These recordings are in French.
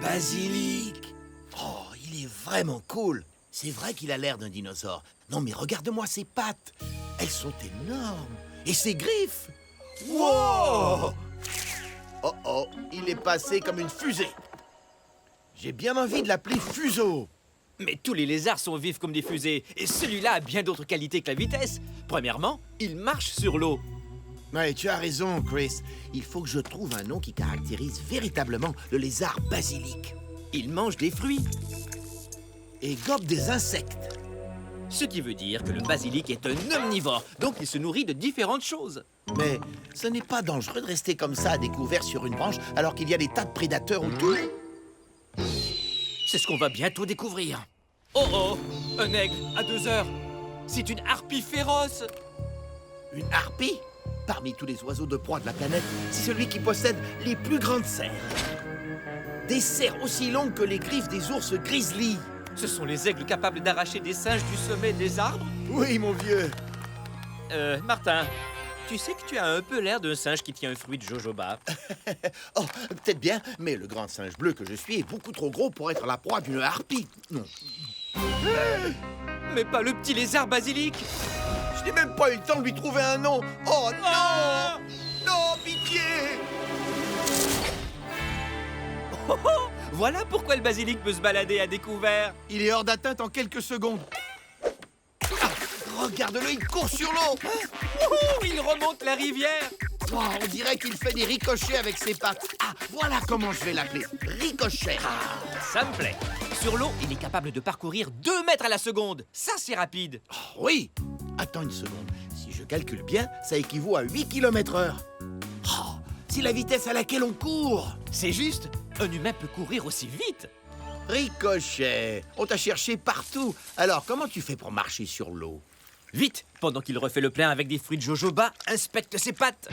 Basilic. Oh, il est vraiment cool. C'est vrai qu'il a l'air d'un dinosaure. Non, mais regarde-moi ses pattes. Elles sont énormes. Et ses griffes. Wow! Oh oh, il est passé comme une fusée. J'ai bien envie de l'appeler Fuseau. Mais tous les lézards sont vifs comme des fusées, et celui-là a bien d'autres qualités que la vitesse. Premièrement, il marche sur l'eau. Ouais, tu as raison, Chris. Il faut que je trouve un nom qui caractérise véritablement le lézard basilic. Il mange des fruits, Et gobe des insectes. ce qui veut dire que le basilic est un omnivore, donc il se nourrit de différentes choses. Mais ce n'est pas dangereux de rester comme ça à découvert sur une branche alors qu'il y a des tas de prédateurs autour. C'est ce qu'on va bientôt découvrir. Oh oh, un aigle à 2 heures. C'est une harpie féroce. Une harpie? Parmi tous les oiseaux de proie de la planète, c'est celui qui possède les plus grandes serres. Des serres aussi longues que les griffes des ours grizzly. Ce sont les aigles capables d'arracher des singes du sommet des arbres? Oui, mon vieux. Martin, tu sais que tu as un peu l'air d'un singe qui tient un fruit de jojoba. Oh, peut-être bien, mais le grand singe bleu que je suis est beaucoup trop gros pour être la proie d'une harpie. Non. Mais pas le petit lézard basilic. Je n'ai même pas eu le temps de lui trouver un nom. Oh non! Ah! Non, pitié! Oh, oh, voilà pourquoi le basilic peut se balader à découvert. Il est hors d'atteinte en quelques secondes. Ah, regarde-le, il court sur l'eau. Wouhou, il remonte la rivière. Wow, on dirait qu'il fait des ricochets avec ses pattes. Ah, voilà comment je vais l'appeler. Ricochet. Ça me plaît. Sur l'eau, il est capable de parcourir 2 mètres à la seconde. Ça, c'est rapide. Oui. Attends une seconde. Si je calcule bien, ça équivaut à 8 km/h. Oh, c'est la vitesse à laquelle on court. C'est juste, un humain peut courir aussi vite. Ricochet. On t'a cherché partout. Alors, comment tu fais pour marcher sur l'eau? Vite, pendant qu'il refait le plein avec des fruits de jojoba, inspecte ses pattes.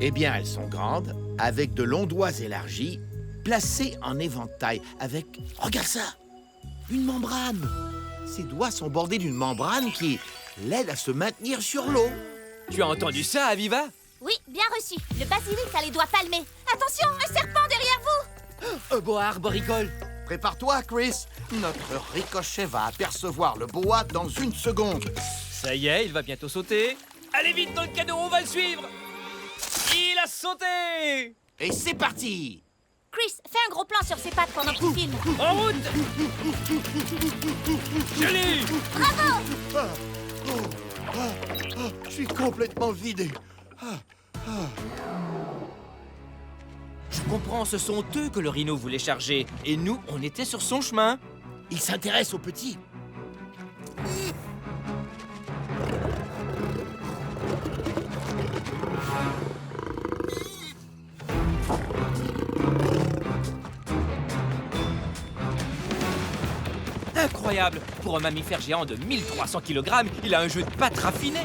Eh bien, elles sont grandes, avec de longs doigts élargis, placés en éventail, avec... Regarde ça! Une membrane! Ses doigts sont bordés d'une membrane qui l'aide à se maintenir sur l'eau. Tu as entendu ça, Aviva? Oui, bien reçu. Le basilic a les doigts palmés. Attention, un serpent derrière vous! Un boa arboricole. Prépare-toi, Chris. Notre ricochet va apercevoir le boa dans une seconde. Ça y est, il va bientôt sauter. Allez vite dans le canot, on va le suivre. Il a sauté. Et c'est parti! Chris, fais un gros plan sur ses pattes pendant qu'il filme. En route. Je l'ai eu. Bravo! Je suis complètement vidé. Je comprends, ce sont eux que le rhino voulait charger. Et nous, on était sur son chemin. Il s'intéresse aux petits. Incroyable! Pour un mammifère géant de 1300 kg, il a un jeu de pattes raffiné.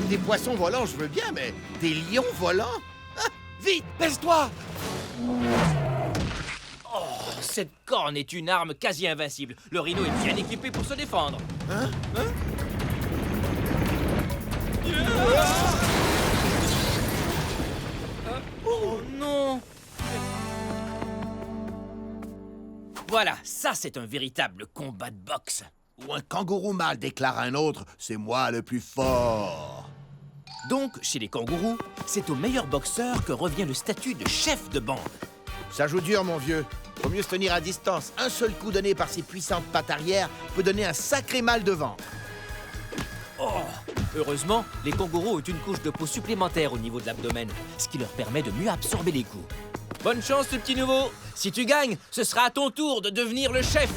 Des poissons volants, je veux bien, mais des lions volants? Ah, vite, baisse-toi! Oh, cette corne est une arme quasi invincible. Le rhino est bien équipé pour se défendre. Hein? Oh non! Voilà, ça c'est un véritable combat de boxe. Ou un kangourou mâle déclare à un autre, c'est moi le plus fort. Donc, chez les kangourous, c'est au meilleur boxeur que revient le statut de chef de bande. Ça joue dur, mon vieux. Faut mieux se tenir à distance. Un seul coup donné par ses puissantes pattes arrière peut donner un sacré mal de ventre. Oh! Heureusement, les kangourous ont une couche de peau supplémentaire au niveau de l'abdomen, ce qui leur permet de mieux absorber les coups. Bonne chance, ce petit nouveau! Si tu gagnes, ce sera à ton tour de devenir le chef!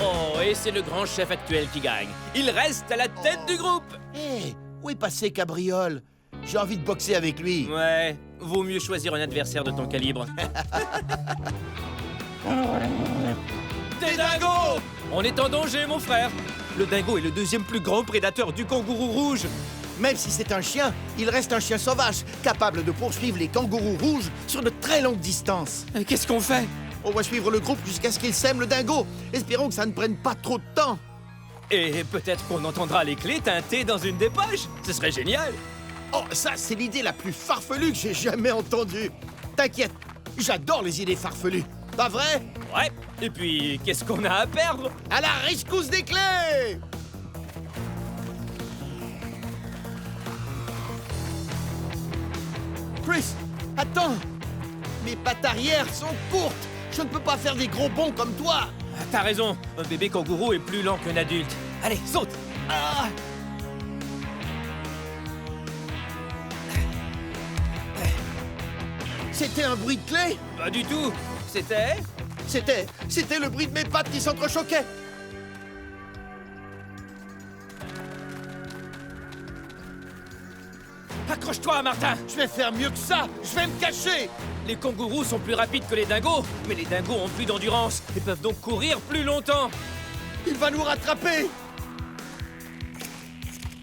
Oh, et c'est le grand chef actuel qui gagne. Il reste à la tête du groupe! Hé, où est passé Cabriole? J'ai envie de boxer avec lui. Ouais, vaut mieux choisir un adversaire de ton calibre. Des dingos! On est en danger, mon frère! Le dingo est le deuxième plus grand prédateur du kangourou rouge. Même si c'est un chien, il reste un chien sauvage, capable de poursuivre les kangourous rouges sur de très longues distances. Qu'est-ce qu'on fait? On va suivre le groupe jusqu'à ce qu'il sème le dingo. Espérons que ça ne prenne pas trop de temps. Et peut-être qu'on entendra les clés teintées dans une des poches. Ce serait génial. Oh, ça, c'est l'idée la plus farfelue que j'ai jamais entendue. T'inquiète, j'adore les idées farfelues. Pas vrai? Ouais. Et puis, qu'est-ce qu'on a à perdre? À la rescousse des clés! Chris, attends! Mes pattes arrière sont courtes. Je ne peux pas faire des gros bonds comme toi. Ah, t'as raison. Un bébé kangourou est plus lent qu'un adulte. Allez, saute. Ah! C'était un bruit de clé? Pas du tout. C'était... C'était le bruit de mes pattes qui s'entrechoquaient. Accroche-toi, Martin. Je vais faire mieux que ça. Je vais me cacher. Les kangourous sont plus rapides que les dingos, mais les dingos ont plus d'endurance et peuvent donc courir plus longtemps. Il va nous rattraper.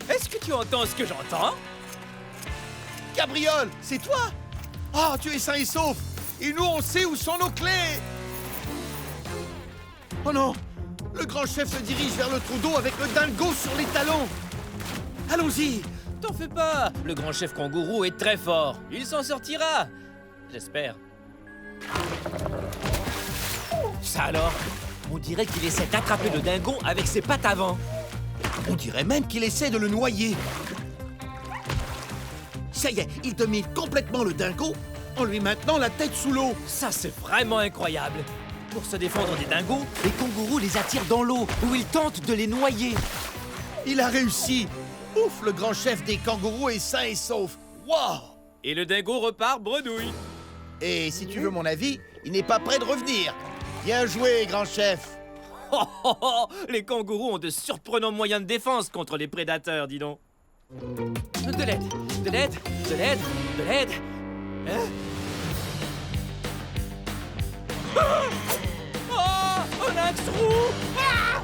Est-ce que tu entends ce que j'entends? Gabriel, c'est toi? Ah, tu es sain et sauf. Et nous, on sait où sont nos clés. Oh non! Le grand chef se dirige vers le trou d'eau avec le dingo sur les talons. Allons-y. T'en fais pas. Le grand chef kangourou est très fort. Il s'en sortira. J'espère. Ça alors? On dirait qu'il essaie d'attraper le dingo avec ses pattes avant. On dirait même qu'il essaie de le noyer. Ça y est, il domine complètement le dingo en lui maintenant la tête sous l'eau. Ça, c'est vraiment incroyable. Pour se défendre des dingos, les kangourous les attirent dans l'eau où ils tentent de les noyer. Il a réussi. Ouf, le grand chef des kangourous est sain et sauf. Wow! Et le dingo repart bredouille. Et si tu veux mon avis, il n'est pas prêt de revenir. Bien joué, grand chef. Oh, oh, oh, les kangourous ont de surprenants moyens de défense contre les prédateurs, dis donc. De l'aide, de l'aide, de l'aide, de l'aide. Hein? Ah! Oh, on a un trou! Ah!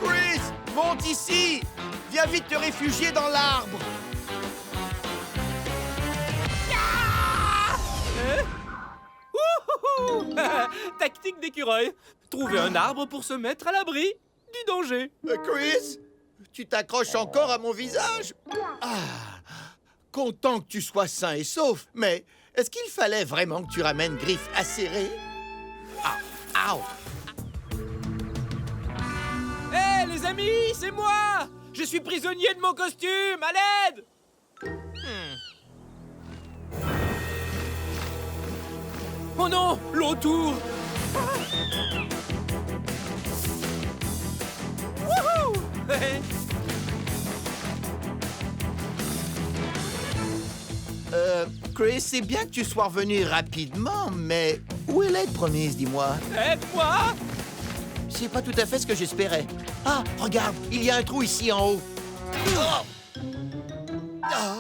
Chris, monte ici. Viens vite te réfugier dans l'arbre. Hein? Wouhou! Tactique d'écureuil. Trouver un arbre pour se mettre à l'abri du danger. Chris, tu t'accroches encore à mon visage? Ah, content que tu sois sain et sauf, mais est-ce qu'il fallait vraiment que tu ramènes Griff acéré? Ah, au. Hé, les amis, c'est moi! Je suis prisonnier de mon costume, à l'aide! Oh non, l'eau tourne! Wouhou! Chris, c'est bien que tu sois revenu rapidement, mais où est l'aide promise, dis-moi? Aide-moi! C'est pas tout à fait ce que j'espérais. Ah, regarde, il y a un trou ici en haut. Oh! Ah!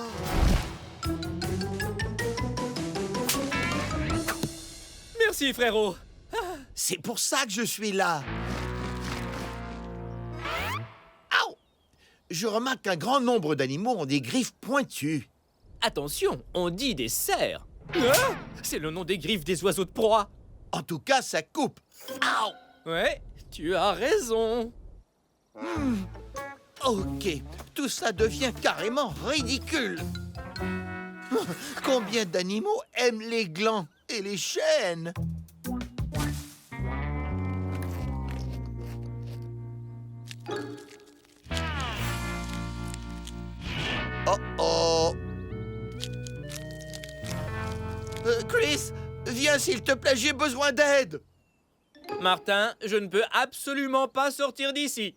Merci, frérot! C'est pour ça que je suis là. Aouh! Je remarque qu'un grand nombre d'animaux ont des griffes pointues. Attention, on dit des cerfs. Ah, c'est le nom des griffes des oiseaux de proie. En tout cas, ça coupe. Aouh! Ouais, tu as raison. Ok, tout ça devient carrément ridicule. Combien d'animaux aiment les glands et les chênes? Oh oh! Chris, viens s'il te plaît, j'ai besoin d'aide. Martin, je ne peux absolument pas sortir d'ici.